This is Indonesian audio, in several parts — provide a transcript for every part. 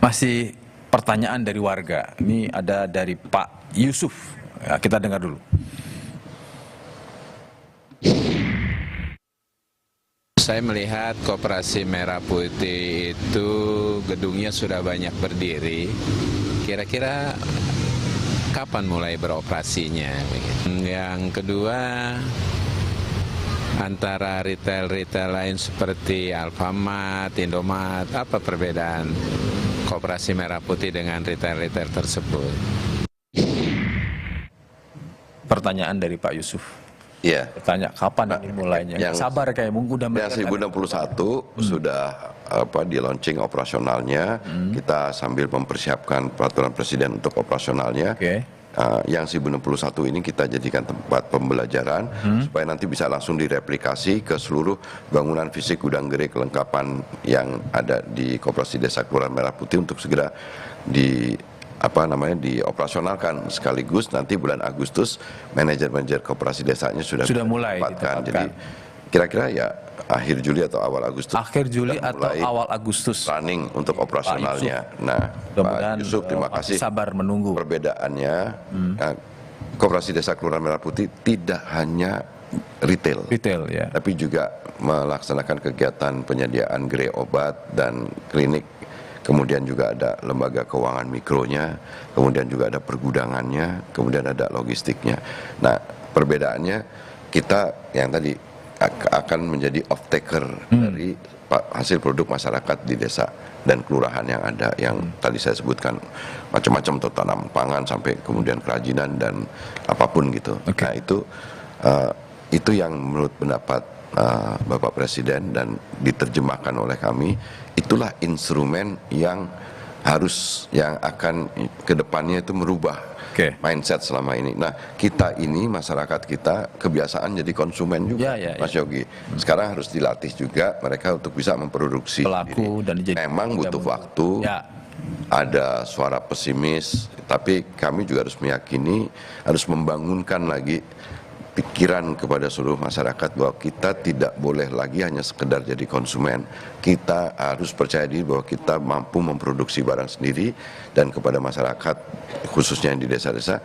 Masih pertanyaan dari warga. Ini ada dari Pak Yusuf. Ya, kita dengar dulu. Saya melihat Koperasi Merah Putih itu gedungnya sudah banyak berdiri. Kira-kira kapan mulai beroperasinya? Yang kedua, antara retail-retail lain seperti Alfamart, Indomart, apa perbedaan Koperasi Merah Putih dengan retail-retail tersebut? Pertanyaan dari Pak Yusuf. Iya. Bertanya kapan ini mulainya? Sabar kayak mungkin udah Yang 1061 sudah di launching operasionalnya. Kita sambil mempersiapkan peraturan presiden untuk operasionalnya. Yang 1061 ini kita jadikan tempat pembelajaran supaya nanti bisa langsung direplikasi ke seluruh bangunan fisik gudang gerai kelengkapan yang ada di Koperasi Desa Kelurahan Merah Putih untuk segera dioperasionalkan, sekaligus nanti bulan Agustus manajer-manajer koperasi desanya sudah mulai ditempatkan. Jadi kira-kira ya akhir Juli atau awal Agustus. Akhir Juli atau awal Agustus running untuk operasionalnya. Nah, Pak Yusuf, terima kasih. Sabar menunggu. Perbedaannya, Koperasi Desa Kelurahan Merah Putih tidak hanya retail ya, tapi juga melaksanakan kegiatan penyediaan gerai obat dan klinik. Kemudian juga ada lembaga keuangan mikronya, kemudian juga ada pergudangannya, kemudian ada logistiknya. Nah, perbedaannya kita yang tadi akan menjadi off-taker dari hasil produk masyarakat di desa dan kelurahan yang ada, yang tadi saya sebutkan macam-macam, tanaman pangan sampai kemudian kerajinan dan apapun gitu. Nah, itu yang menurut pendapat Bapak Presiden dan diterjemahkan oleh kami, itulah instrumen yang akan kedepannya itu merubah mindset selama ini. Nah, kita ini, masyarakat kita kebiasaan jadi konsumen juga, Mas Yogi. Sekarang harus dilatih juga mereka untuk bisa memproduksi. Memang butuh waktu. Ada suara pesimis, tapi kami juga harus meyakini, harus membangunkan lagi pikiran kepada seluruh masyarakat bahwa kita tidak boleh lagi hanya sekedar jadi konsumen. Kita harus percaya diri bahwa kita mampu memproduksi barang sendiri, dan kepada masyarakat khususnya yang di desa-desa,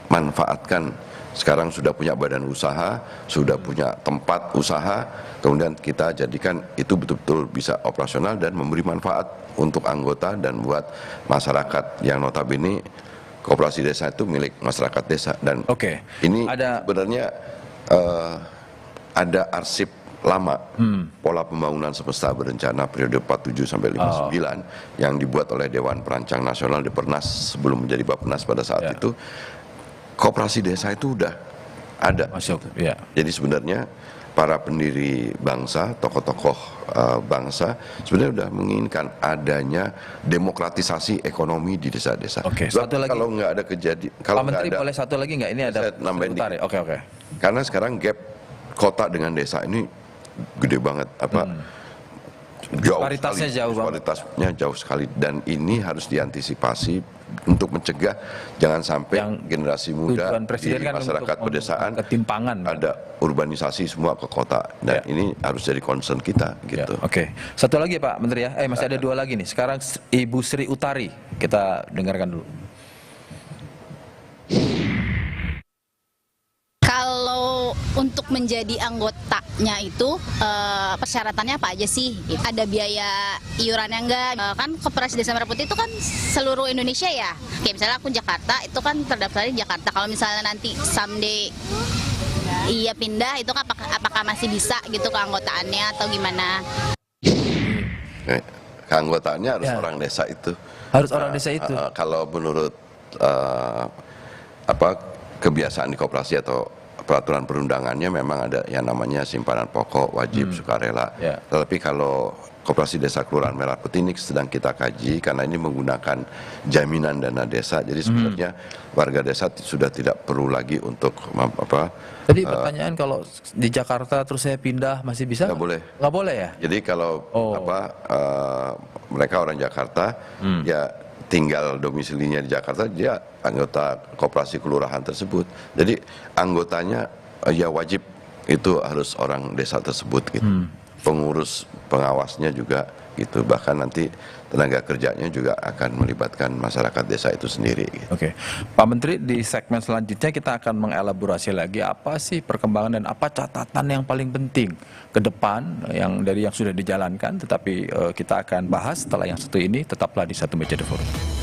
manfaatkan. Sekarang sudah punya badan usaha, sudah punya tempat usaha, kemudian kita jadikan itu betul-betul bisa operasional dan memberi manfaat untuk anggota dan buat masyarakat yang notabene Koperasi desa itu milik masyarakat desa. Dan ini sebenarnya ada arsip lama pola pembangunan semesta berencana periode 47 sampai 59 yang dibuat oleh Dewan Perancang Nasional Depernas sebelum menjadi Bappenas pada saat itu. Koperasi desa itu udah ada. Jadi sebenarnya para pendiri bangsa, tokoh-tokoh bangsa sebenarnya sudah menginginkan adanya demokratisasi ekonomi di desa-desa. Kalau nggak ada kejadian, kalau nggak ada, boleh satu lagi nggak? Ini ada sebentar. Karena sekarang gap kota dengan desa ini gede banget, disparitasnya jauh sekali, dan ini harus diantisipasi untuk mencegah jangan sampai generasi muda di masyarakat pedesaan ada urbanisasi semua ke kota. Dan ini harus jadi concern kita gitu. Satu lagi Pak Menteri ya, masih ada dua lagi nih. Sekarang Ibu Sri Utari, kita dengarkan dulu. Kalau untuk menjadi anggotanya itu persyaratannya apa aja sih? Ada biaya iurannya enggak? Kan Koperasi Desa Merah Putih itu kan seluruh Indonesia ya. Kayak misalnya aku Jakarta, itu kan terdaftar di Jakarta. Kalau misalnya nanti someday pindah, itu apakah masih bisa gitu keanggotaannya atau gimana? Keanggotaannya harus orang desa itu. Harus orang desa itu. Kalau menurut kebiasaan di koperasi atau peraturan perundangannya memang ada yang namanya simpanan pokok wajib sukarela. Tetapi kalau Koperasi Desa Kelurahan Merah Putih ini sedang kita kaji karena ini menggunakan jaminan dana desa. Jadi sebenarnya warga desa sudah tidak perlu lagi untuk Tadi pertanyaan kalau di Jakarta terus saya pindah masih bisa? Nggak boleh. Nggak boleh ya? Jadi kalau mereka orang Jakarta ya tinggal domisilinya di Jakarta, dia anggota koperasi kelurahan tersebut. Jadi anggotanya ya wajib itu harus orang desa tersebut gitu. Pengurus pengawasnya juga gitu. Bahkan nanti tenaga kerjanya juga akan melibatkan masyarakat desa itu sendiri. Gitu. Oke, Pak Menteri, di segmen selanjutnya kita akan mengelaborasi lagi apa sih perkembangan dan apa catatan yang paling penting ke depan dari yang sudah dijalankan, tetapi kita akan bahas setelah yang satu ini. Tetaplah di Satu Meja The Forum.